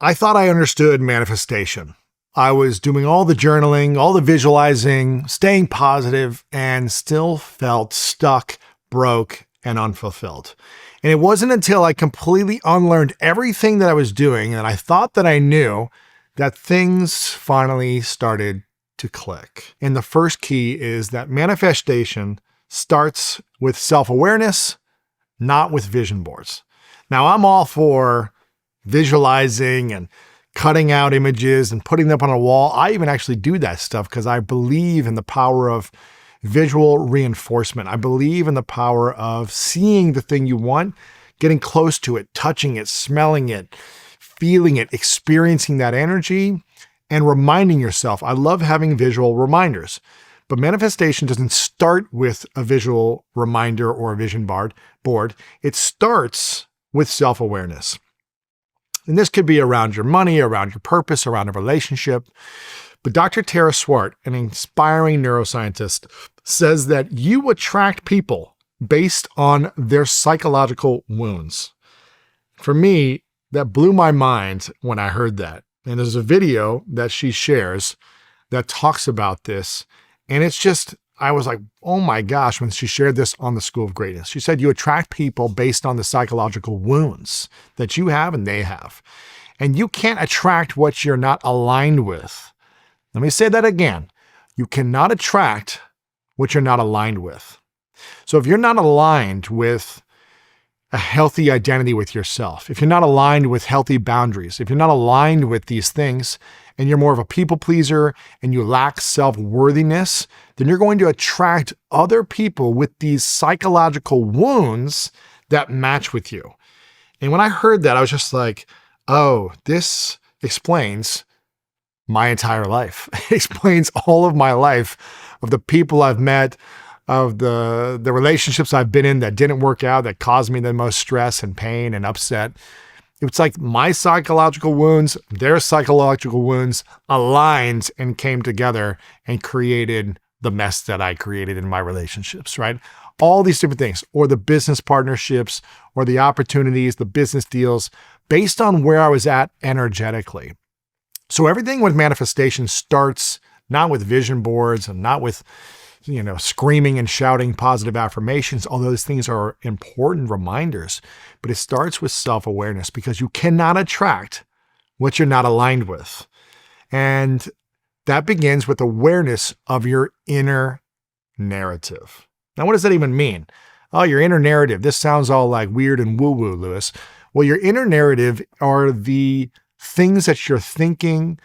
I thought I understood manifestation. I was doing all the journaling, all the visualizing, staying positive, and still felt stuck, broke, and unfulfilled. And it wasn't until I completely unlearned everything that I was doing and I thought that I knew that things finally started to click. And the first key is that manifestation starts with self-awareness, not with vision boards. Now, I'm all for visualizing and cutting out images and putting them up on a wall. I even actually do that stuff because I believe in the power of visual reinforcement. I believe in the power of seeing the thing you want, getting close to it, touching it, smelling it, feeling it, experiencing that energy, and reminding yourself. I love having visual reminders, but manifestation doesn't start with a visual reminder or a vision board. It starts with self-awareness. And this could be around your money, around your purpose, around a relationship. But Dr. Tara Swart, an inspiring neuroscientist, says that you attract people based on their psychological wounds. For me, that blew my mind when I heard that. And there's a video that she shares that talks about this. And it's just, I was like, oh my gosh, when she shared this on the School of Greatness. She said you attract people based on the psychological wounds that you have and they have. And you can't attract what you're not aligned with. Let me say that again. You cannot attract what you're not aligned with. So if you're not aligned with a healthy identity with yourself, if you're not aligned with healthy boundaries, if you're not aligned with these things, and you're more of a people pleaser and you lack self-worthiness, then you're going to attract other people with these psychological wounds that match with you. And when I heard that, I was just like, oh, this explains my entire life. It explains all of my life, of the people I've met, of the relationships I've been in that didn't work out, that caused me the most stress and pain and upset. It's like my psychological wounds, their psychological wounds aligned and came together and created the mess that I created in my relationships, right? All these different things, or the business partnerships, or the opportunities, the business deals, based on where I was at energetically. So everything with manifestation starts not with vision boards and not with screaming and shouting positive affirmations. All those things are important reminders, but it starts with self-awareness because you cannot attract what you're not aligned with. And that begins with awareness of your inner narrative. Now, what does that even mean? Oh, your inner narrative. This sounds all like weird and woo-woo, Lewis. Well, your inner narrative are the things that you're thinking,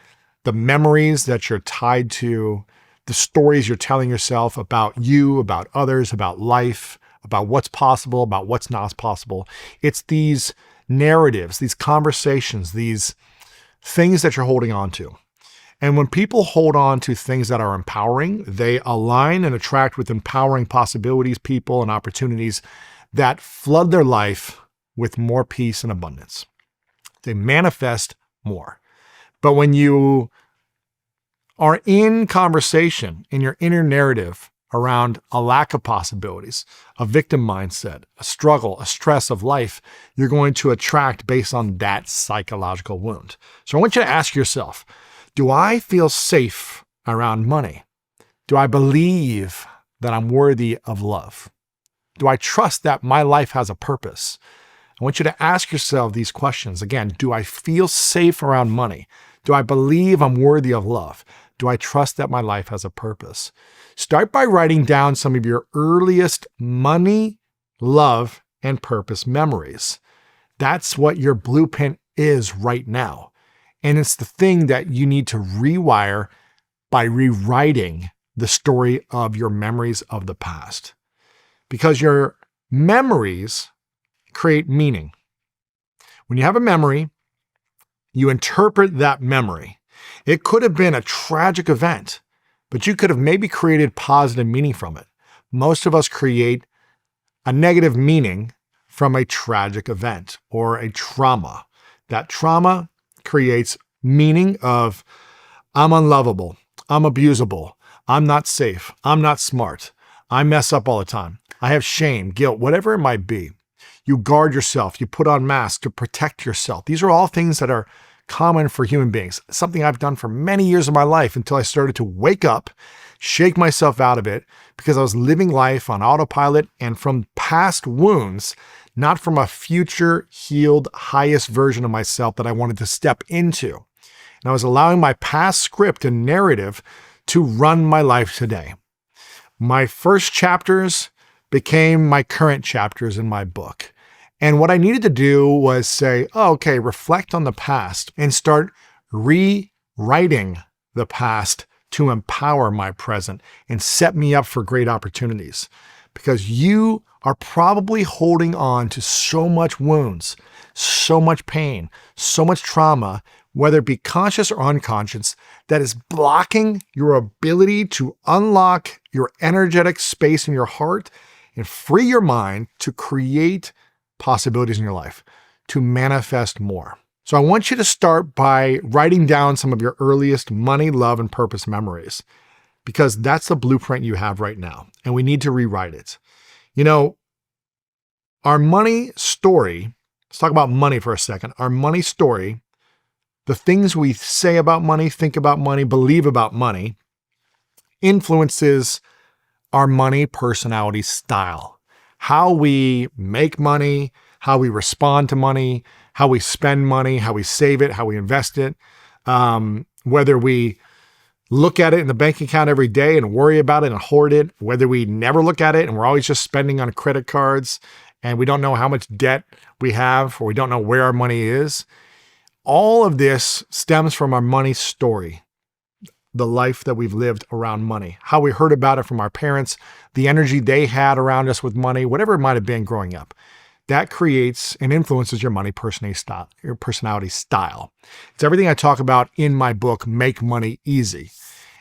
the memories that you're tied to, the stories you're telling yourself about you, about others, about life, about what's possible, about what's not possible. It's these narratives, these conversations, these things that you're holding on to. And when people hold on to things that are empowering, they align and attract with empowering possibilities, people, and opportunities that flood their life with more peace and abundance. They manifest more. But when you are in conversation in your inner narrative around a lack of possibilities, a victim mindset, a struggle, a stress of life, you're going to attract based on that psychological wound. So I want you to ask yourself, do I feel safe around money? Do I believe that I'm worthy of love? Do I trust that my life has a purpose? I want you to ask yourself these questions. Again, do I feel safe around money? Do I believe I'm worthy of love? Do I trust that my life has a purpose? Start by writing down some of your earliest money, love, and purpose memories. That's what your blueprint is right now. And it's the thing that you need to rewire by rewriting the story of your memories of the past. Because your memories create meaning. When you have a memory, you interpret that memory. It could have been a tragic event, but you could have maybe created positive meaning from it. Most of us create a negative meaning from a tragic event or a trauma. That trauma creates meaning of, I'm unlovable, I'm abusable, I'm not safe, I'm not smart, I mess up all the time, I have shame, guilt, whatever it might be. You guard yourself, you put on masks to protect yourself. These are all things that are common for human beings. Something I've done for many years of my life until I started to wake up, shake myself out of it because I was living life on autopilot and from past wounds, not from a future healed highest version of myself that I wanted to step into. And I was allowing my past script and narrative to run my life today. My first chapters became my current chapters in my book. And what I needed to do was say, oh, okay, reflect on the past and start rewriting the past to empower my present and set me up for great opportunities. Because you are probably holding on to so much wounds, so much pain, so much trauma, whether it be conscious or unconscious, that is blocking your ability to unlock your energetic space in your heart and free your mind to create possibilities in your life, to manifest more. So I want you to start by writing down some of your earliest money, love, and purpose memories, because that's the blueprint you have right now, and we need to rewrite it. You know, our money story, let's talk about money for a second. Our money story, the things we say about money, think about money, believe about money, influences our money personality style. How we make money, how we respond to money, how we spend money, how we save it, how we invest it, whether we look at it in the bank account every day and worry about it and hoard it, whether we never look at it and we're always just spending on credit cards and we don't know how much debt we have or we don't know where our money is. All of this stems from our money story, the life that we've lived around money, how we heard about it from our parents, the energy they had around us with money, whatever it might have been growing up. That creates and influences your money personality style. It's everything I talk about in my book, Make Money Easy,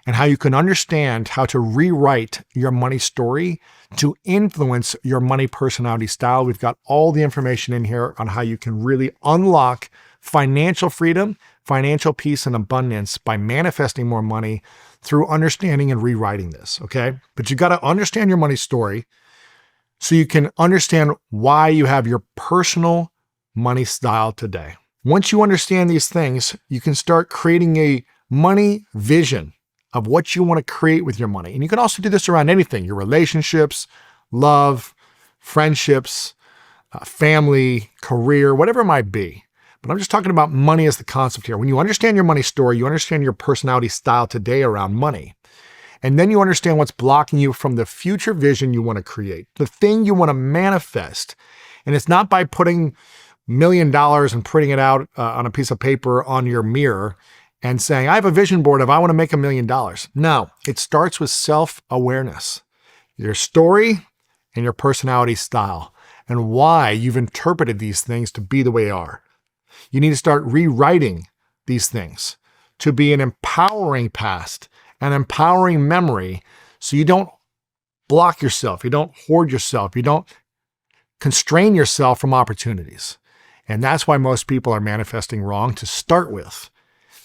and how you can understand how to rewrite your money story to influence your money personality style. We've got all the information in here on how you can really unlock financial freedom, financial peace, and abundance by manifesting more money through understanding and rewriting this, okay? But you got to understand your money story so you can understand why you have your personal money style today. Once you understand these things, you can start creating a money vision of what you want to create with your money. And you can also do this around anything, your relationships, love, friendships, family, career, whatever it might be. But I'm just talking about money as the concept here. When you understand your money story, you understand your personality style today around money. And then you understand what's blocking you from the future vision you want to create, the thing you want to manifest. And it's not by putting $1 million and printing it out on a piece of paper on your mirror and saying, I have a vision board of I want to make $1 million. No, it starts with self-awareness, your story and your personality style, and why you've interpreted these things to be the way they are. You need to start rewriting these things to be an empowering past, an empowering memory, so you don't block yourself, you don't hoard yourself, you don't constrain yourself from opportunities. And that's why most people are manifesting wrong to start with.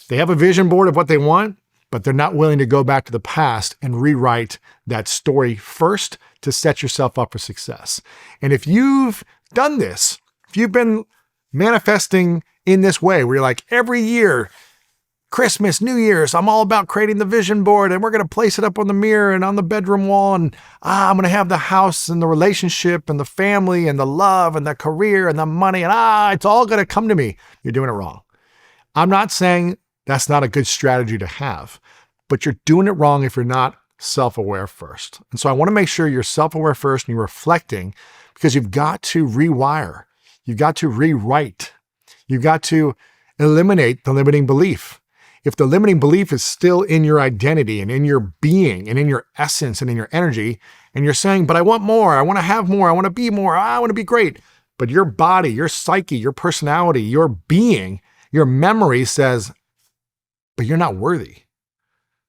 They have a vision board of what they want, but they're not willing to go back to the past and rewrite that story first to set yourself up for success. And if you've done this, if you've been manifesting in this way, where you're like, every year, Christmas, New Year's, I'm all about creating the vision board and we're going to place it up on the mirror and on the bedroom wall. And I'm going to have the house and the relationship and the family and the love and the career and the money. And it's all going to come to me. You're doing it wrong. I'm not saying that's not a good strategy to have, but you're doing it wrong if you're not self-aware first. And so I want to make sure you're self-aware first and you're reflecting, because you've got to rewire. You've got to rewrite. You've got to eliminate the limiting belief. If the limiting belief is still in your identity and in your being and in your essence and in your energy, and you're saying, but I want more, I want to have more, I want to be more, I want to be great. But your body, your psyche, your personality, your being, your memory says, but you're not worthy.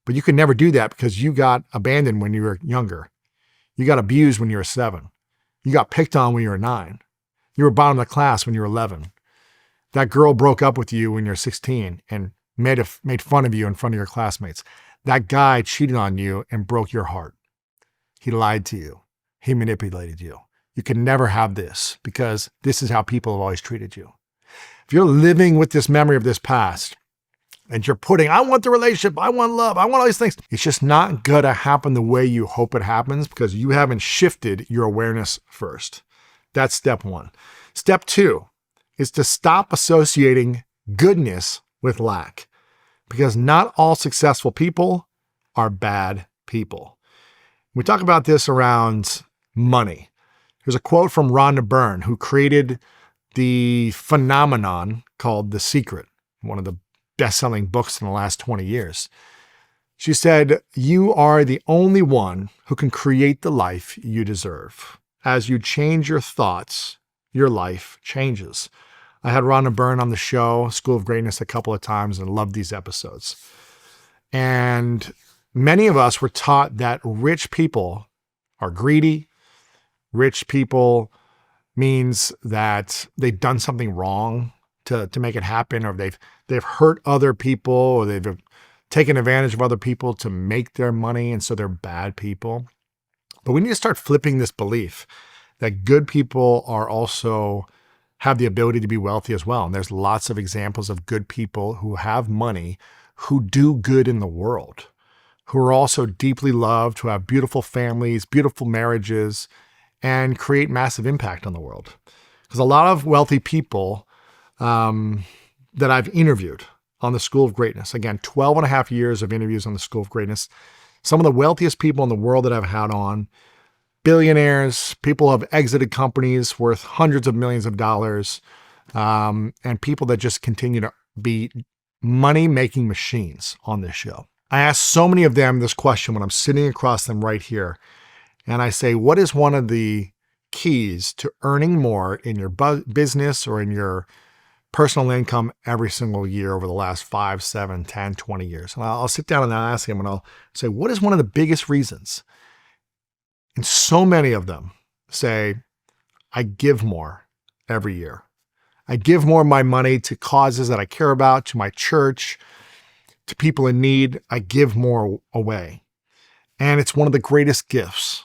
But you could never do that because you got abandoned when you were younger. You got abused when you were 7. You got picked on when you were 9. You were bottom of the class when you were 11. That girl broke up with you when you're 16 and made fun of you in front of your classmates. That guy cheated on you and broke your heart. He lied to you. He manipulated you. You can never have this because this is how people have always treated you. If you're living with this memory of this past and you're putting, I want the relationship, I want love, I want all these things, it's just not going to happen the way you hope it happens because you haven't shifted your awareness first. That's step one. Step two is to stop associating goodness with lack, because not all successful people are bad people. We talk about this around money. There's a quote from Rhonda Byrne, who created the phenomenon called The Secret, one of the best-selling books in the last 20 years. She said, "You are the only one who can create the life you deserve. As you change your thoughts, your life changes." I had Rhonda Byrne on the show, School of Greatness, a couple of times and loved these episodes. And many of us were taught that rich people are greedy. Rich people means that they've done something wrong to make it happen, or they've hurt other people, or they've taken advantage of other people to make their money, and so they're bad people. But we need to start flipping this belief that good people are also have the ability to be wealthy as well. And there's lots of examples of good people who have money, who do good in the world, who are also deeply loved, who have beautiful families, beautiful marriages, and create massive impact on the world. Because a lot of wealthy people that I've interviewed on the School of Greatness, again, 12 and a half years of interviews on the School of Greatness, some of the wealthiest people in the world that I've had on, billionaires, people who have exited companies worth hundreds of millions of dollars, and people that just continue to be money-making machines on this show. I ask so many of them this question when I'm sitting across them right here. And I say, what is one of the keys to earning more in your business or in your personal income every single year over the last 5, 7, 10, 20 years? And I'll sit down and I'll ask them and I'll say, what is one of the biggest reasons? And so many of them say, I give more every year. I give more of my money to causes that I care about, to my church, to people in need. I give more away. And it's one of the greatest gifts.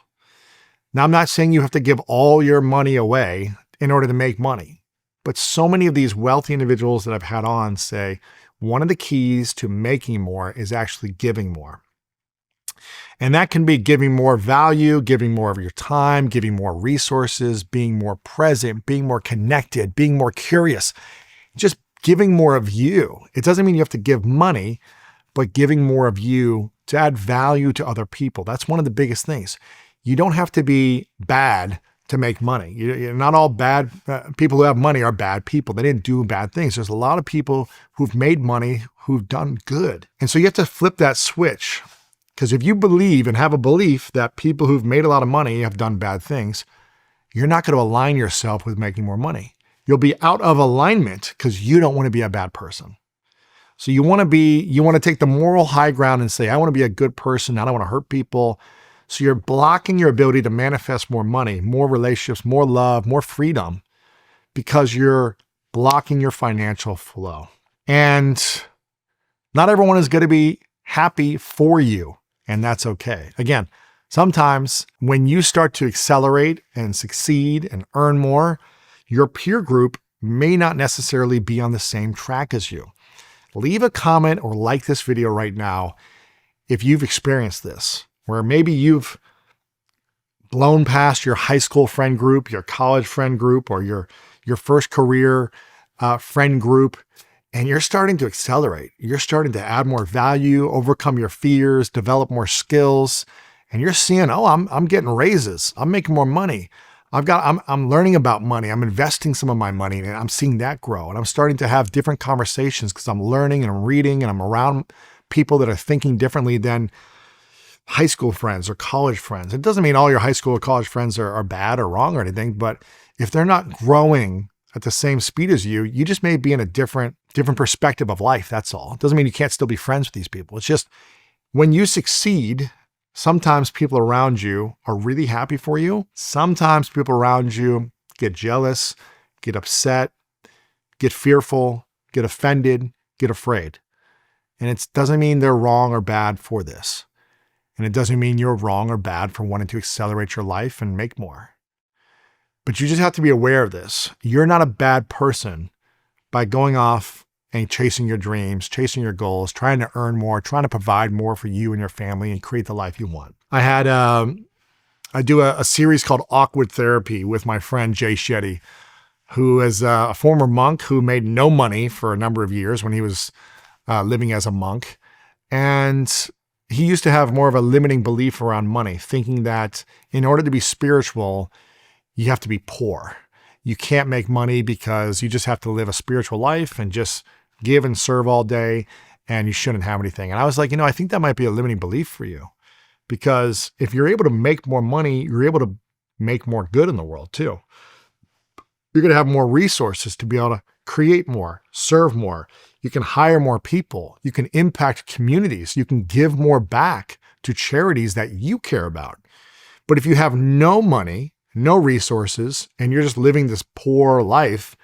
Now, I'm not saying you have to give all your money away in order to make money, but so many of these wealthy individuals that I've had on say one of the keys to making more is actually giving more. And that can be giving more value, giving more of your time, giving more resources, being more present, being more connected, being more curious, just giving more of you. It doesn't mean you have to give money, but giving more of you to add value to other people. That's one of the biggest things. You don't have to be bad to make money. Not all bad people who have money are bad people. They didn't do bad things. There's a lot of people who've made money who've done good. And so you have to flip that switch. Because if you believe and have a belief that people who've made a lot of money have done bad things, you're not going to align yourself with making more money. You'll be out of alignment because you don't want to be a bad person. So you want to take the moral high ground and say, I want to be a good person. I don't want to hurt people. So you're blocking your ability to manifest more money, more relationships, more love, more freedom, because you're blocking your financial flow. And not everyone is going to be happy for you, and that's okay. Again, sometimes when you start to accelerate and succeed and earn more, your peer group may not necessarily be on the same track as you. Leave a comment or like this video right now if you've experienced this, where maybe you've blown past your high school friend group, your college friend group, or your first career friend group, and you're starting to accelerate. You're starting to add more value, overcome your fears, develop more skills, and you're seeing, oh, I'm getting raises. I'm making more money. I'm learning about money. I'm investing some of my money, and I'm seeing that grow. And I'm starting to have different conversations because I'm learning and I'm reading and I'm around people that are thinking differently than high school friends or college friends. It doesn't mean all your high school or college friends are bad or wrong or anything, but if they're not growing at the same speed as you, you just may be in a different perspective of life. That's all. It doesn't mean you can't still be friends with these people. It's just when you succeed, sometimes people around you are really happy for you. Sometimes people around you get jealous, get upset, get fearful, get offended, get afraid. And it doesn't mean they're wrong or bad for this. And it doesn't mean you're wrong or bad for wanting to accelerate your life and make more. But you just have to be aware of this. You're not a bad person by going off and chasing your dreams, chasing your goals, trying to earn more, trying to provide more for you and your family and create the life you want. I do a series called Awkward Therapy with my friend Jay Shetty, who is a former monk who made no money for a number of years when he was living as a monk. And he used to have more of a limiting belief around money, thinking that in order to be spiritual, you have to be poor. You can't make money because you just have to live a spiritual life and just give and serve all day, and you shouldn't have anything. And I was like, I think that might be a limiting belief for you, because if you're able to make more money, you're able to make more good in the world too. You're going to have more resources to be able to create more, serve more. You can hire more people. You can impact communities. You can give more back to charities that you care about. But if you have no money, no resources, and you're just living this poor life,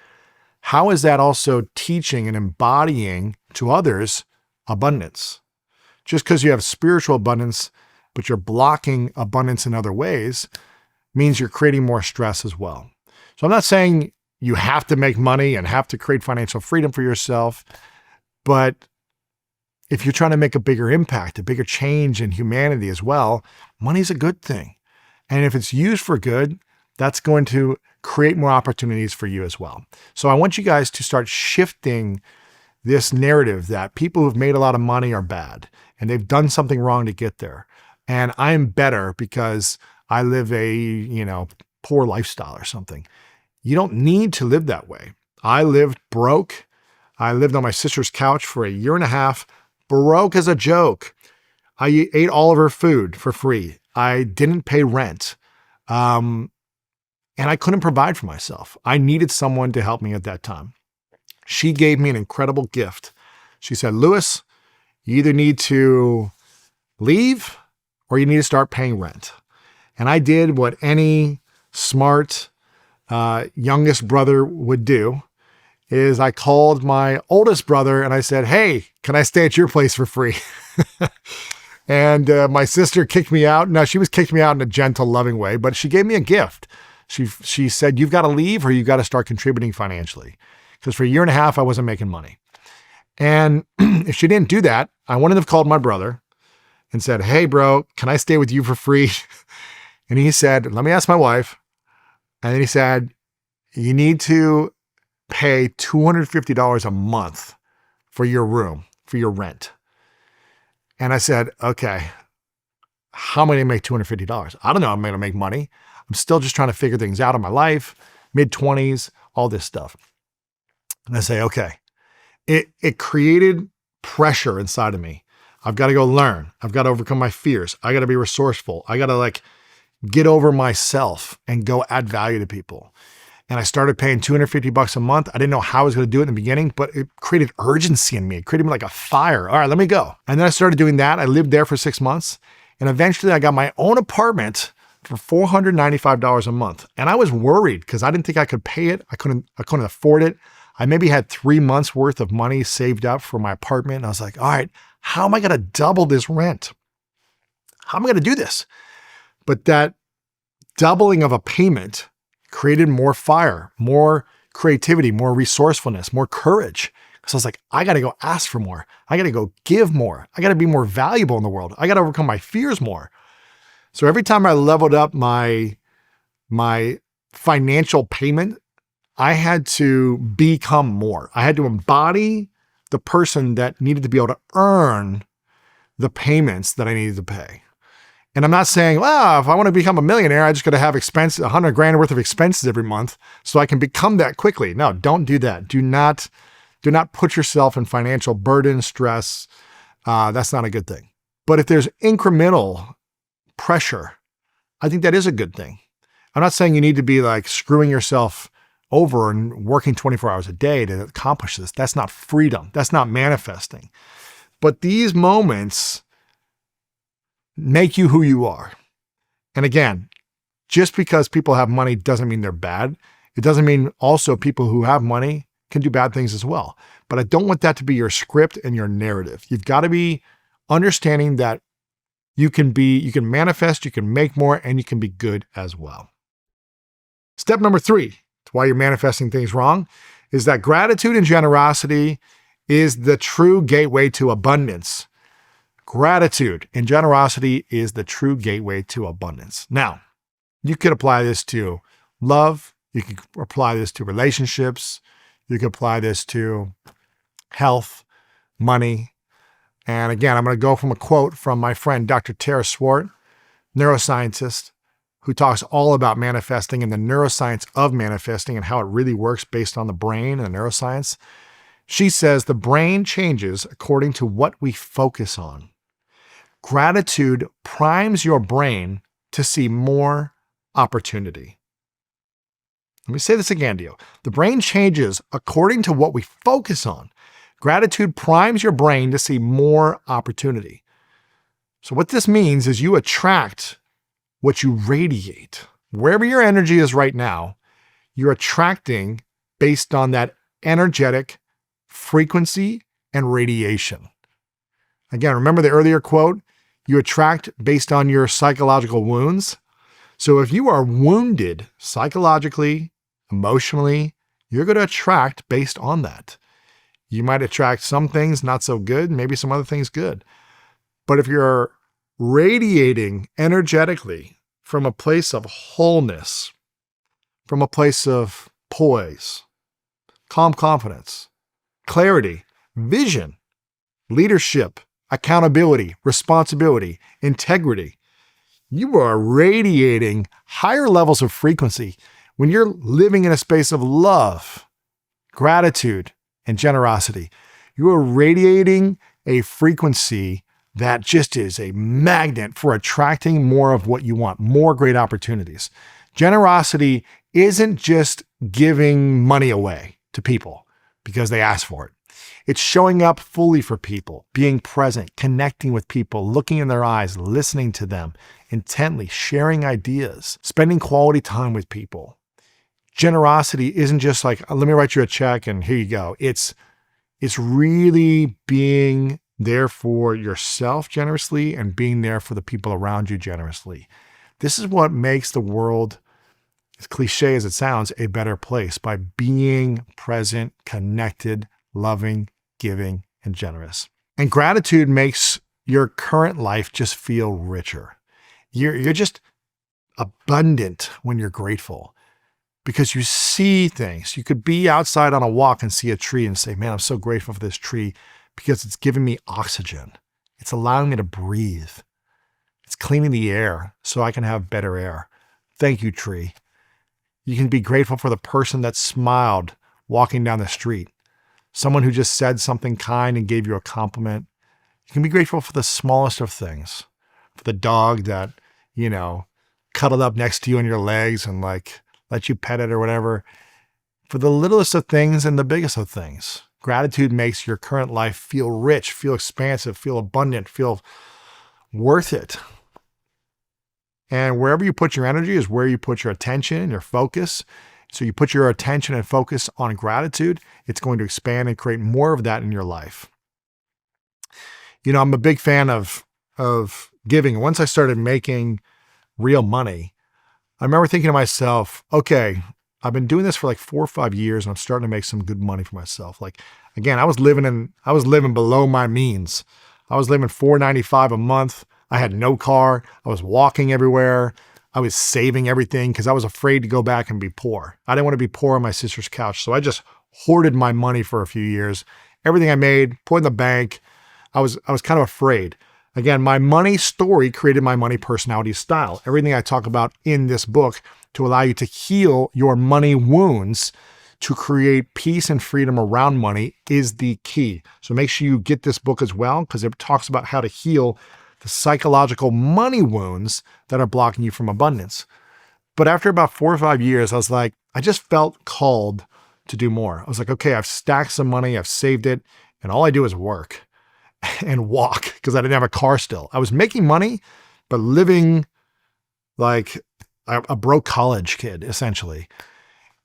how is that also teaching and embodying to others abundance? Just because you have spiritual abundance, but you're blocking abundance in other ways, means you're creating more stress as well. So I'm not saying you have to make money and have to create financial freedom for yourself, but if you're trying to make a bigger impact, a bigger change in humanity as well, money's a good thing. And if it's used for good, that's going to create more opportunities for you as well. So I want you guys to start shifting this narrative that people who've made a lot of money are bad and they've done something wrong to get there. And I'm better because I live a, poor lifestyle or something. You don't need to live that way. I lived broke. I lived on my sister's couch for 1.5 years, broke as a joke. I ate all of her food for free. I didn't pay rent. And I couldn't provide for myself. I needed someone to help me at that time. She gave me an incredible gift. She said, Lewis, you either need to leave or you need to start paying rent. And I did what any smart youngest brother would do, is I called my oldest brother and I said, hey, can I stay at your place for free? And my sister kicked me out. No, she was kicked me out in a gentle, loving way, but she gave me a gift. She said, you've got to leave or you've got to start contributing financially. Because for 1.5 years, I wasn't making money. And if she didn't do that, I wouldn't have called my brother and said, hey, bro, can I stay with you for free? And he said, let me ask my wife. And then he said, you need to pay $250 a month for your room, for your rent. And I said, okay, how am I going to make $250? I don't know. I'm going to make money. I'm still just trying to figure things out in my life, mid-20s, all this stuff. And I say, okay, it created pressure inside of me. I've got to go learn. I've got to overcome my fears. I got to be resourceful. I got to get over myself and go add value to people. And I started paying $250 a month. I didn't know how I was going to do it in the beginning, but it created urgency in me. It created me like a fire. All right, let me go. And then I started doing that. I lived there for 6 months. And eventually I got my own apartment for $495 a month. And I was worried because I didn't think I could pay it. I couldn't afford it. I maybe had 3 months worth of money saved up for my apartment. And I was like, all right, how am I going to double this rent? How am I going to do this? But that doubling of a payment created more fire, more creativity, more resourcefulness, more courage. So I was like, I got to go ask for more. I got to go give more. I got to be more valuable in the world. I got to overcome my fears more. So every time I leveled up my financial payment, I had to become more. I had to embody the person that needed to be able to earn the payments that I needed to pay. And I'm not saying, well, if I want to become a millionaire, I just got to have expenses, $100,000 worth of expenses every month so I can become that quickly. No, don't do that. Do not put yourself in financial burden, stress. That's not a good thing. But if there's incremental pressure, I think that is a good thing. I'm not saying you need to be screwing yourself over and working 24 hours a day to accomplish this. That's not freedom. That's not manifesting. But these moments make you who you are. And again, just because people have money doesn't mean they're bad. It doesn't mean also people who have money can do bad things as well. But I don't want that to be your script and your narrative. You've got to be understanding that you can manifest, you can make more, and you can be good as well. Step number 3, to why you're manifesting things wrong, is that gratitude and generosity is the true gateway to abundance. Gratitude and generosity is the true gateway to abundance. Now, you could apply this to love. You could apply this to relationships. You could apply this to health, money. And again, I'm going to go from a quote from my friend, Dr. Tara Swart, neuroscientist, who talks all about manifesting and the neuroscience of manifesting and how it really works based on the brain and neuroscience. She says the brain changes according to what we focus on. Gratitude primes your brain to see more opportunity. Let me say this again to you. The brain changes according to what we focus on. Gratitude primes your brain to see more opportunity. So what this means is you attract what you radiate. Wherever your energy is right now, you're attracting based on that energetic frequency and radiation. Again, remember the earlier quote? You attract based on your psychological wounds. So if you are wounded psychologically, emotionally, you're going to attract based on that. You might attract some things not so good, maybe some other things good. But if you're radiating energetically from a place of wholeness, from a place of poise, calm confidence, clarity, vision, leadership, accountability, responsibility, integrity, you are radiating higher levels of frequency when you're living in a space of love, gratitude, and generosity. You are radiating a frequency that just is a magnet for attracting more of what you want, more great opportunities. Generosity isn't just giving money away to people because they ask for it. It's showing up fully for people, being present, connecting with people, looking in their eyes, listening to them intently, sharing ideas, spending quality time with people. Generosity isn't just like, let me write you a check and here you go. It's really being there for yourself generously and being there for the people around you generously. This is what makes the world, as cliche as it sounds, a better place, by being present, connected, loving, giving, and generous. And gratitude makes your current life just feel richer. You're just abundant when you're grateful because you see things. You could be outside on a walk and see a tree and say, man, I'm so grateful for this tree because it's giving me oxygen. It's allowing me to breathe. It's cleaning the air so I can have better air. Thank you, tree. You can be grateful for the person that smiled walking down the street. Someone who just said something kind and gave you a compliment. You can be grateful for the smallest of things. For the dog that, cuddled up next to you on your legs and let you pet it or whatever. For the littlest of things and the biggest of things. Gratitude makes your current life feel rich, feel expansive, feel abundant, feel worth it. And wherever you put your energy is where you put your attention and your focus. So you put your attention and focus on gratitude, it's going to expand and create more of that in your life. I'm a big fan of giving. Once I started making real money, I remember thinking to myself, okay, I've been doing this for like 4 or 5 years and I'm starting to make some good money for myself. Again, I was living below my means. I was living $4.95 a month. I had no car. I was walking everywhere. I was saving everything because I was afraid to go back and be poor. I didn't want to be poor on my sister's couch. So I just hoarded my money for a few years. Everything I made, put in the bank. I was kind of afraid. Again, my money story created my money personality style. Everything I talk about in this book to allow you to heal your money wounds, to create peace and freedom around money is the key. So make sure you get this book as well because it talks about how to heal the psychological money wounds that are blocking you from abundance. But after about 4 or 5 years, I was like, I just felt called to do more. I was like, okay, I've stacked some money, I've saved it, and all I do is work and walk because I didn't have a car still. I was making money, but living like a broke college kid, essentially.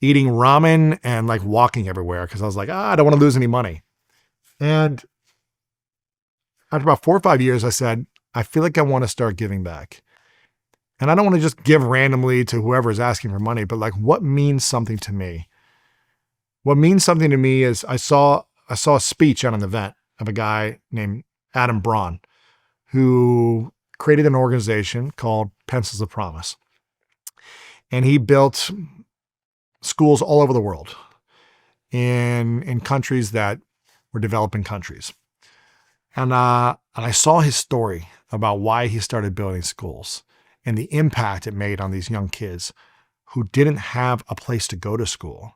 Eating ramen and walking everywhere because I was like, I don't want to lose any money. And after about 4 or 5 years, I said, I feel like I want to start giving back. And I don't want to just give randomly to whoever is asking for money, but what means something to me? What means something to me is I saw a speech at an event of a guy named Adam Braun, who created an organization called Pencils of Promise. And he built schools all over the world in countries that were developing countries. And I saw his story about why he started building schools and the impact it made on these young kids who didn't have a place to go to school,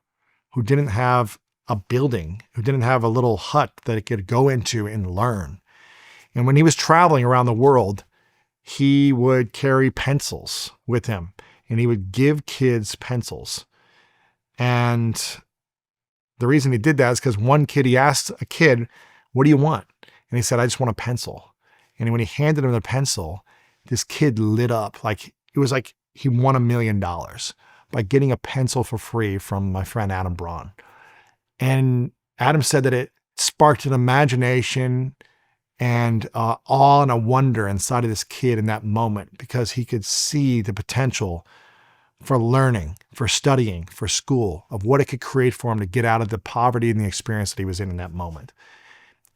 who didn't have a building, who didn't have a little hut that it could go into and learn. And when he was traveling around the world, he would carry pencils with him and he would give kids pencils. And the reason he did that is because one kid, he asked a kid, "What do you want?" And he said, "I just want a pencil." And when he handed him the pencil, this kid lit up. Like it was like he won $1 million by getting a pencil for free from my friend Adam Braun. And Adam said that it sparked an imagination and awe and a wonder inside of this kid in that moment because he could see the potential for learning, for studying, for school, of what it could create for him to get out of the poverty and the experience that he was in that moment.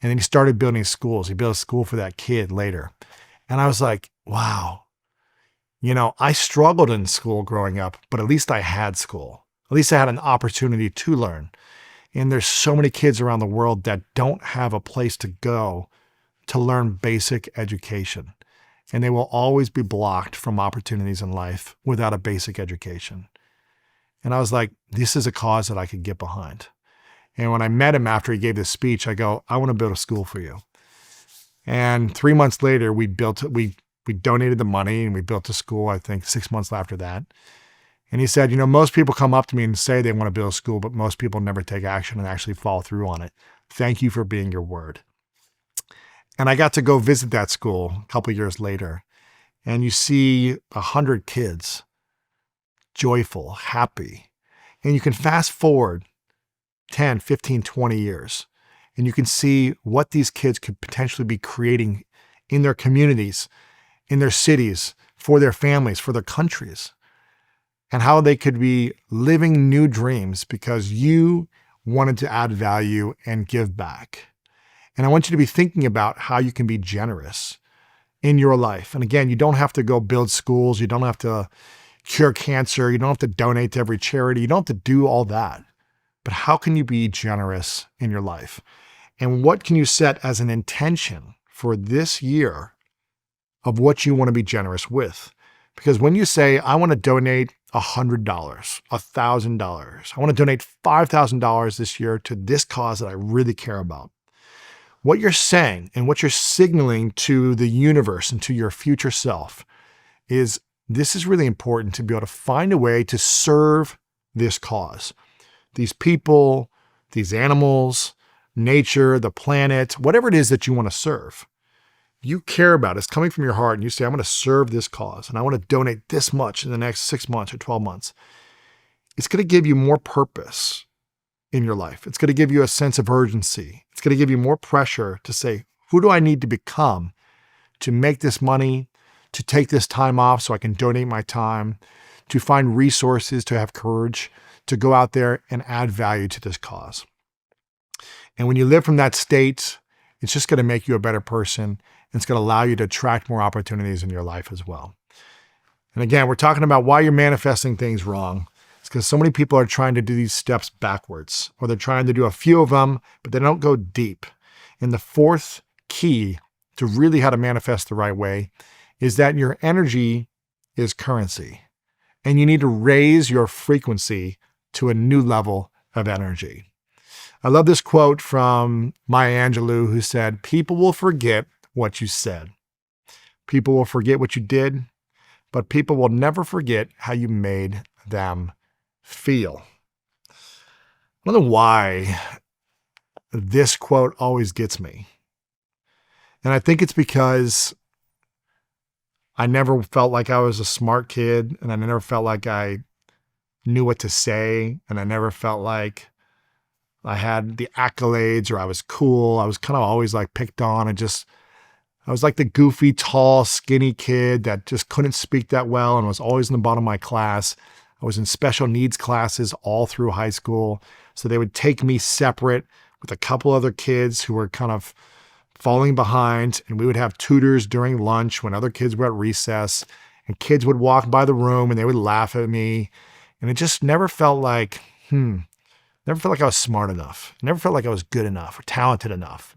And then he started building schools. He built a school for that kid later. And I was like, wow, I struggled in school growing up, but at least I had school. At least I had an opportunity to learn. And there's so many kids around the world that don't have a place to go to learn basic education. And they will always be blocked from opportunities in life without a basic education. And I was like, this is a cause that I could get behind. And when I met him after he gave this speech, I go, I want to build a school for you. And 3 months later, we donated the money and we built a school, I think 6 months after that. And he said, most people come up to me and say they want to build a school, but most people never take action and actually follow through on it. Thank you for being your word. And I got to go visit that school a couple of years later. And you see 100 kids, joyful, happy. And you can fast forward 10, 15, 20 years. And you can see what these kids could potentially be creating in their communities, in their cities, for their families, for their countries. And how they could be living new dreams because you wanted to add value and give back. And I want you to be thinking about how you can be generous in your life. And again, you don't have to go build schools. You don't have to cure cancer. You don't have to donate to every charity. You don't have to do all that. But how can you be generous in your life? And what can you set as an intention for this year of what you want to be generous with? Because when you say, I want to donate $100, $1,000, I want to donate $5,000 this year to this cause that I really care about, what you're saying and what you're signaling to the universe and to your future self is this is really important to be able to find a way to serve this cause. These people, these animals, nature, the planet, whatever it is that you want to serve. You care about it. It's coming from your heart and you say, I'm going to serve this cause and I want to donate this much in the next 6 months or 12 months. It's going to give you more purpose in your life. It's going to give you a sense of urgency. It's going to give you more pressure to say, who do I need to become to make this money, to take this time off so I can donate my time, to find resources, to have courage, to go out there and add value to this cause. And when you live from that state, it's just going to make you a better person. And it's going to allow you to attract more opportunities in your life as well. And again, we're talking about why you're manifesting things wrong. It's because so many people are trying to do these steps backwards, or they're trying to do a few of them, but they don't go deep. And the fourth key to really how to manifest the right way is that your energy is currency. And you need to raise your frequency to a new level of energy. I love this quote from Maya Angelou, who said, people will forget what you said. People will forget what you did, but people will never forget how you made them feel. I don't know why this quote always gets me. And I think it's because I never felt like I was a smart kid, and I never felt like I knew what to say, and I never felt like I had the accolades or I was cool. I was kind of always like picked on I was like the goofy, tall, skinny kid that just couldn't speak that well and was always in the bottom of my class. I was in special needs classes all through high school. So they would take me separate with a couple other kids who were kind of falling behind, and we would have tutors during lunch when other kids were at recess, and kids would walk by the room and they would laugh at me. And it just never felt like, never felt like I was smart enough. Never felt like I was good enough or talented enough,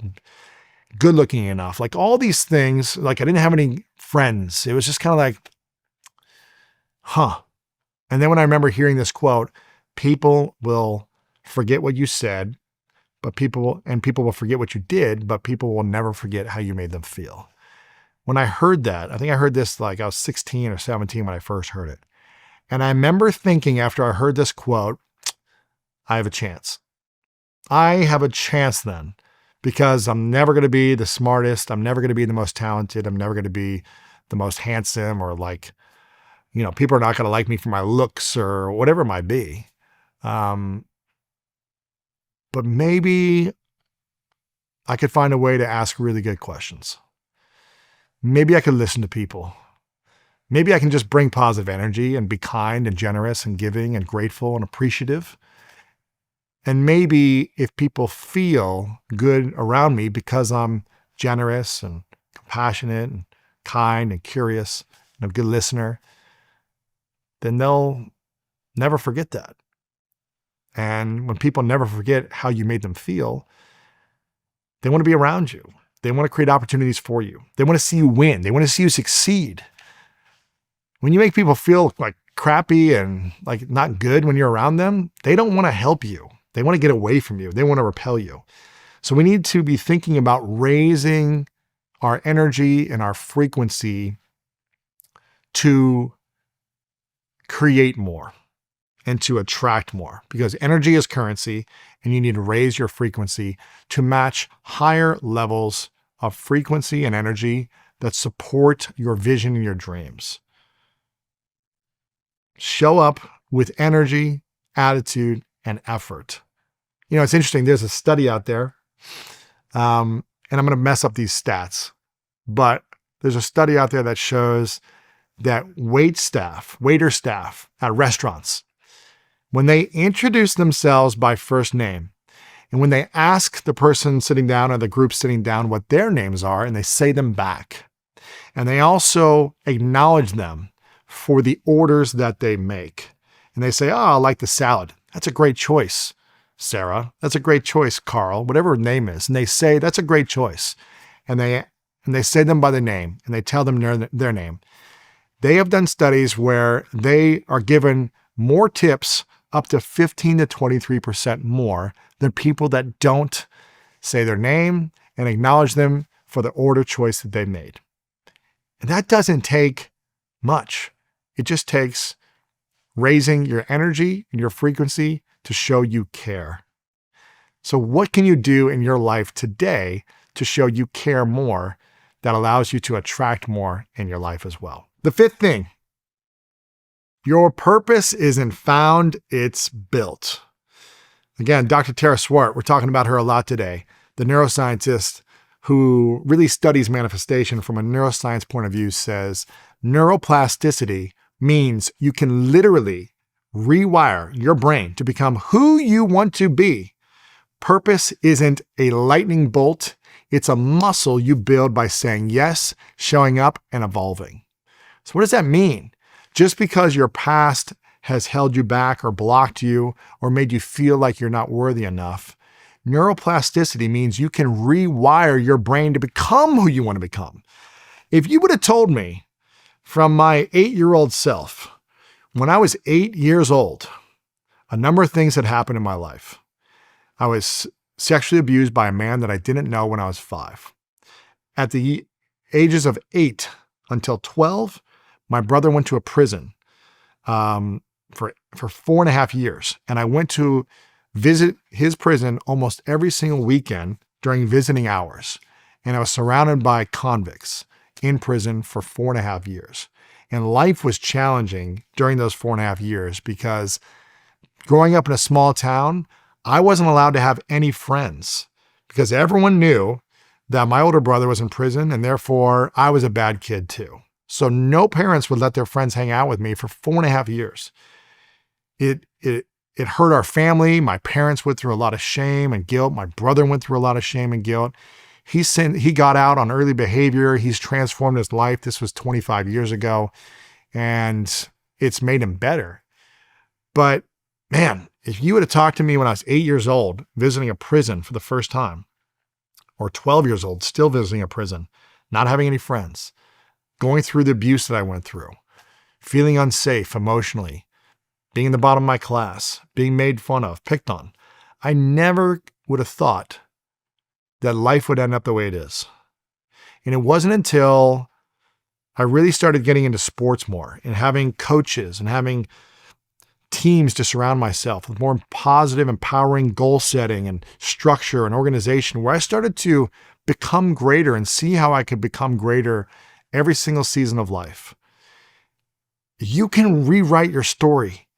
good looking enough. Like all these things, like I didn't have any friends. It was just kind of like, And then when I remember hearing this quote, people will forget what you said, but people will forget what you did, but people will never forget how you made them feel. When I heard that, I think I heard this like I was 16 or 17 when I first heard it. And I remember thinking after I heard this quote, I have a chance. I have a chance then, because I'm never going to be the smartest. I'm never going to be the most talented. I'm never going to be the most handsome, or like, people are not going to like me for my looks or whatever it might be. But maybe I could find a way to ask really good questions. Maybe I could listen to people. Maybe I can just bring positive energy and be kind and generous and giving and grateful and appreciative. And maybe if people feel good around me because I'm generous and compassionate and kind and curious and a good listener, then they'll never forget that. And when people never forget how you made them feel, they want to be around you. They want to create opportunities for you. They want to see you win. They want to see you succeed. When you make people feel like crappy and like not good when you're around them, they don't want to help you. They want to get away from you. They want to repel you. So we need to be thinking about raising our energy and our frequency to create more and to attract more, because energy is currency and you need to raise your frequency to match higher levels of frequency and energy that support your vision and your dreams. Show up with energy, attitude, and effort. It's interesting. There's a study out there, and I'm going to mess up these stats, but there's a study out there that shows that waiter staff at restaurants, when they introduce themselves by first name, and when they ask the person sitting down or the group sitting down what their names are, and they say them back, and they also acknowledge them for the orders that they make. And they say, I like the salad. That's a great choice, Sarah. That's a great choice, Carl, whatever her name is. And they say, that's a great choice. And they say them by the name, and they tell them their name. They have done studies where they are given more tips, up to 15 to 23% more, than people that don't say their name and acknowledge them for the order choice that they made. And that doesn't take much. It just takes raising your energy and your frequency to show you care. So what can you do in your life today to show you care more that allows you to attract more in your life as well? The fifth thing, your purpose isn't found, it's built. Again, Dr. Tara Swart, we're talking about her a lot today, the neuroscientist who really studies manifestation from a neuroscience point of view, says neuroplasticity means you can literally rewire your brain to become who you want to be. Purpose isn't a lightning bolt. It's a muscle you build by saying yes, showing up, and evolving. So what does that mean? Just because your past has held you back or blocked you or made you feel like you're not worthy enough, neuroplasticity means you can rewire your brain to become who you want to become. If you would have told me from my 8-year-old self, when I was 8 years old, a number of things had happened in my life. I was sexually abused by a man that I didn't know when I was 5. At the ages of 8 until 12, my brother went to a prison for 4.5 years. And I went to visit his prison almost every single weekend during visiting hours. And I was surrounded by convicts in prison for 4.5 years. And life was challenging during those 4.5 years because growing up in a small town, I wasn't allowed to have any friends because everyone knew that my older brother was in prison and therefore I was a bad kid too. So no parents would let their friends hang out with me for 4.5 years. It hurt our family. My parents went through a lot of shame and guilt. My brother went through a lot of shame and guilt. He got out on early behavior. He's transformed his life. This was 25 years ago, and it's made him better. But man, if you would have talked to me when I was 8 years old, visiting a prison for the first time, or 12 years old, still visiting a prison, not having any friends, going through the abuse that I went through, feeling unsafe emotionally, being in the bottom of my class, being made fun of, picked on, I never would have thought that life would end up the way it is. And it wasn't until I really started getting into sports more and having coaches and having teams to surround myself with more positive, empowering goal setting and structure and organization, where I started to become greater and see how I could become greater every single season of life. You can rewrite your story.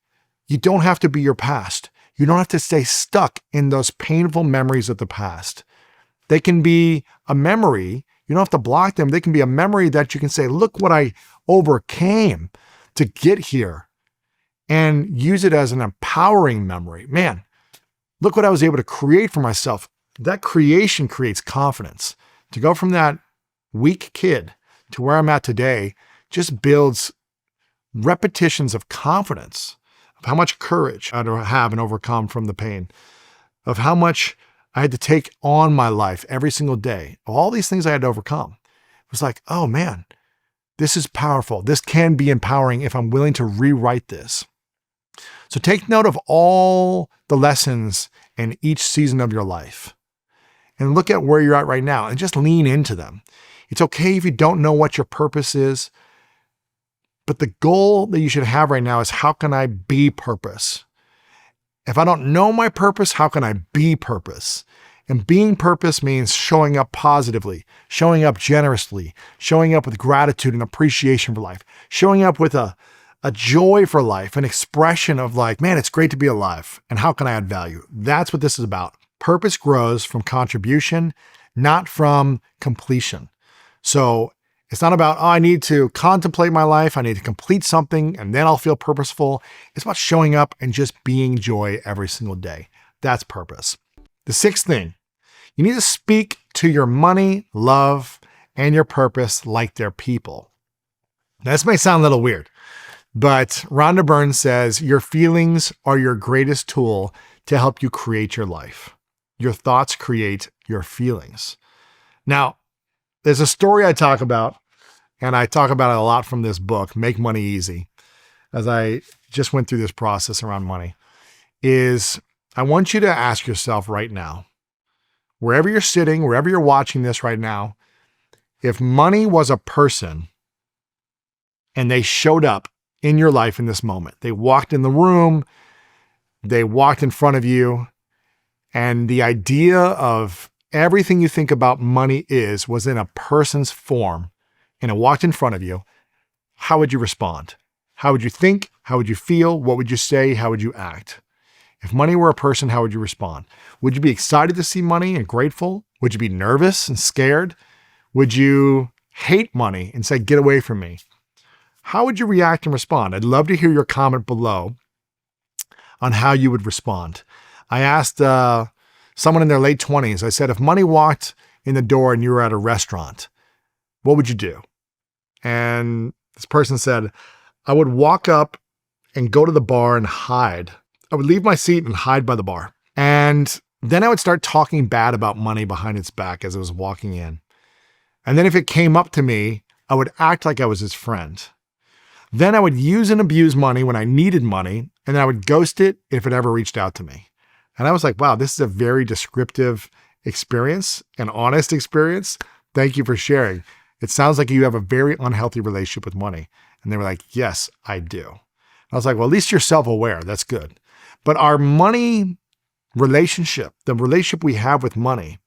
You don't have to be your past. You don't have to stay stuck in those painful memories of the past. They can be a memory. You don't have to block them. They can be a memory that you can say, look what I overcame to get here, and use it as an empowering memory. Man, look what I was able to create for myself. That creation creates confidence. To go from that weak kid to where I'm at today just builds repetitions of confidence, of how much courage I had to have and overcome from the pain, of how much I had to take on my life every single day, of all these things I had to overcome. It was like, oh man, this is powerful. This can be empowering if I'm willing to rewrite this. So take note of all the lessons in each season of your life and look at where you're at right now and just lean into them. It's okay if you don't know what your purpose is, but the goal that you should have right now is, how can I be purpose? If I don't know my purpose, how can I be purpose? And being purpose means showing up positively, showing up generously, showing up with gratitude and appreciation for life, showing up with a joy for life, an expression of like, man, it's great to be alive. And how can I add value? That's what this is about. Purpose grows from contribution, not from completion. So it's not about, oh, I need to contemplate my life. I need to complete something and then I'll feel purposeful. It's about showing up and just being joy every single day. That's purpose. The sixth thing, you need to speak to your money, love, and your purpose like they're people. Now, this may sound a little weird, but Rhonda Byrne says, your feelings are your greatest tool to help you create your life. Your thoughts create your feelings. Now, there's a story I talk about, and I talk about it a lot from this book, Make Money Easy, as I just went through this process around money, is I want you to ask yourself right now, wherever you're sitting, wherever you're watching this right now, if money was a person and they showed up in your life in this moment, they walked in the room, they walked in front of you, and the idea of everything you think about money was in a person's form, and it walked in front of you, how would you respond? How would you think? How would you feel? What would you say? How would you act? If money were a person, how would you respond? Would you be excited to see money and grateful? Would you be nervous and scared? Would you hate money and say, get away from me? How would you react and respond? I'd love to hear your comment below on how you would respond. I asked someone in their late 20s, I said, if money walked in the door and you were at a restaurant, what would you do? And this person said, I would walk up and go to the bar and hide. I would leave my seat and hide by the bar. And then I would start talking bad about money behind its back as I was walking in. And then if it came up to me, I would act like I was his friend. Then I would use and abuse money when I needed money, and then I would ghost it if it ever reached out to me. And I was like, wow, this is a very descriptive experience, an honest experience. Thank you for sharing. It sounds like you have a very unhealthy relationship with money. And they were like, yes, I do. I was like, well, at least you're self-aware. That's good. But our money relationship, the relationship we have with money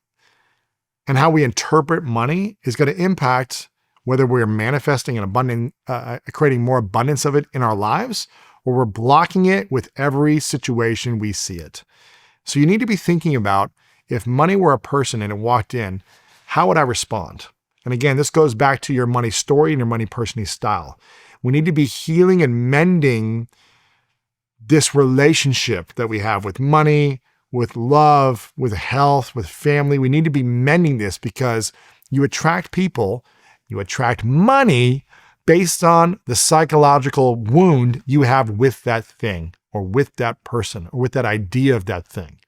and how we interpret money is going to impact whether we're manifesting an abundant, creating more abundance of it in our lives, or we're blocking it with every situation we see it. So you need to be thinking about, if money were a person and it walked in, how would I respond? And again, this goes back to your money story and your money personality style. We need to be healing and mending this relationship that we have with money, with love, with health, with family. We need to be mending this because you attract people, you attract money based on the psychological wound you have with that thing or with that person or with that idea of that thing.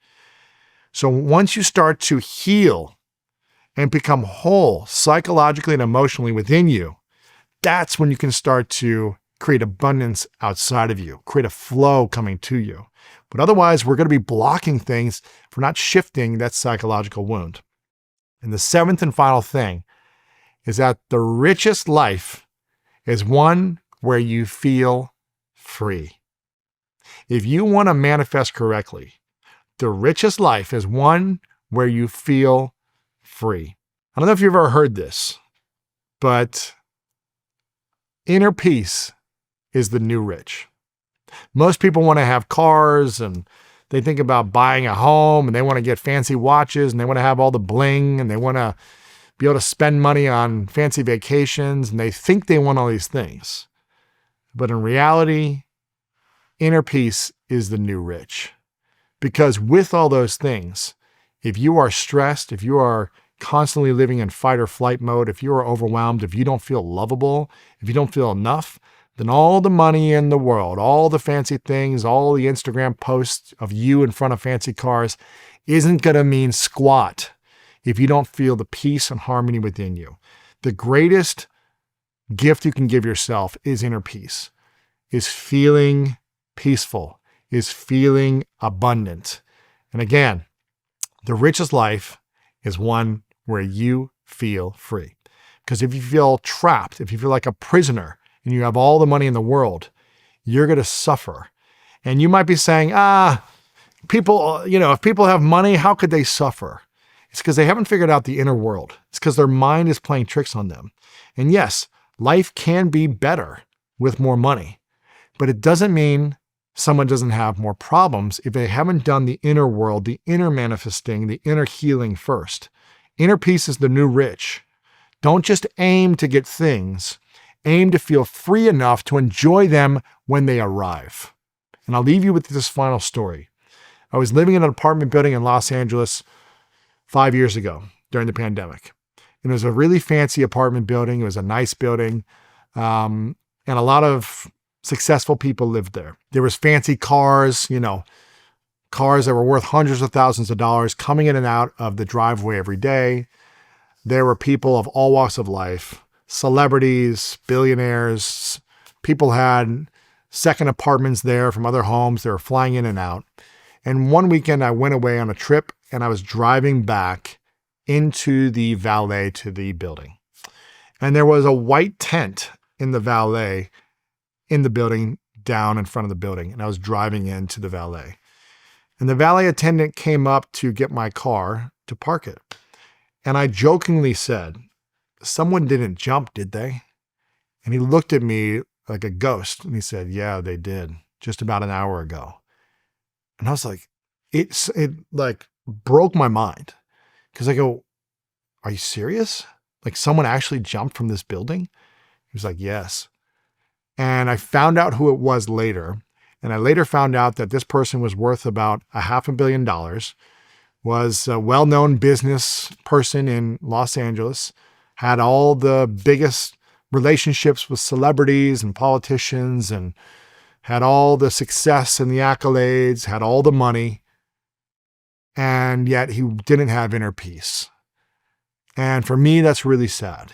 So once you start to heal and become whole psychologically and emotionally within you, that's when you can start to create abundance outside of you, create a flow coming to you. But otherwise, we're going to be blocking things for not shifting that psychological wound. And the seventh and final thing is that the richest life is one where you feel free. If you want to manifest correctly, the richest life is one where you feel free. I don't know if you've ever heard this, but inner peace is the new rich. Most people want to have cars and they think about buying a home and they want to get fancy watches and they want to have all the bling and they want to be able to spend money on fancy vacations and they think they want all these things. But in reality, inner peace is the new rich. Because with all those things, if you are stressed, if you are constantly living in fight or flight mode, if you are overwhelmed, if you don't feel lovable, if you don't feel enough, then all the money in the world, all the fancy things, all the Instagram posts of you in front of fancy cars isn't going to mean squat if you don't feel the peace and harmony within you. The greatest gift you can give yourself is inner peace, is feeling peaceful, is feeling abundant. And again, the richest life is one where you feel free. Because if you feel trapped, if you feel like a prisoner and you have all the money in the world, you're going to suffer. And you might be saying, people, if people have money, how could they suffer? It's because they haven't figured out the inner world. It's because their mind is playing tricks on them. And yes, life can be better with more money, but it doesn't mean someone doesn't have more problems if they haven't done the inner world, the inner manifesting, the inner healing first. Inner peace is the new rich. Don't just aim to get things. Aim to feel free enough to enjoy them when they arrive. And I'll leave you with this final story. I was living in an apartment building in Los Angeles 5 years ago during the pandemic. And it was a really fancy apartment building. It was a nice building. And a lot of successful people lived there. There was fancy cars, cars that were worth hundreds of thousands of dollars coming in and out of the driveway every day. There were people of all walks of life, celebrities, billionaires. People had second apartments there from other homes. They were flying in and out. And one weekend I went away on a trip and I was driving back into the valet to the building. And there was a white tent in the valet in the building down in front of the building. And I was driving into the valet. And the valet attendant came up to get my car to park it. And I jokingly said, "Someone didn't jump, did they?" And he looked at me like a ghost. And he said, "Yeah, they did just about an hour ago." And I was like, it like broke my mind. Because I go, "Are you serious? Like someone actually jumped from this building?" He was like, "Yes." And I found out who it was later. And I later found out that this person was worth about $500 million, was a well-known business person in Los Angeles, had all the biggest relationships with celebrities and politicians, and had all the success and the accolades, had all the money, and yet he didn't have inner peace. And for me, that's really sad.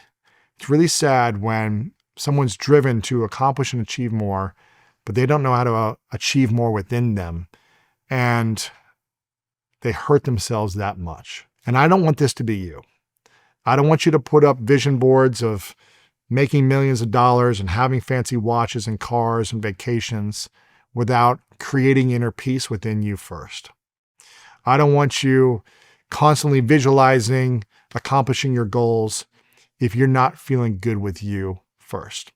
It's really sad when someone's driven to accomplish and achieve more, but they don't know how to achieve more within them, and they hurt themselves that much. And I don't want this to be you. I don't want you to put up vision boards of making millions of dollars and having fancy watches and cars and vacations without creating inner peace within you first. I don't want you constantly visualizing, accomplishing your goals if you're not feeling good with you first.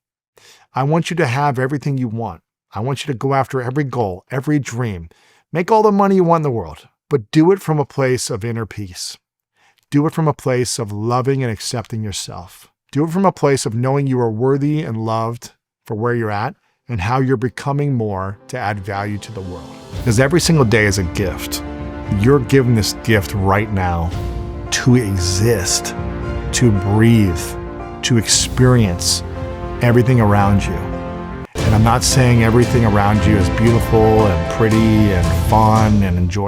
I want you to have everything you want. I want you to go after every goal, every dream. Make all the money you want in the world, but do it from a place of inner peace. Do it from a place of loving and accepting yourself. Do it from a place of knowing you are worthy and loved for where you're at, and how you're becoming more to add value to the world. Because every single day is a gift. You're given this gift right now to exist, to breathe, to experience everything around you. And I'm not saying everything around you is beautiful and pretty and fun and enjoyable.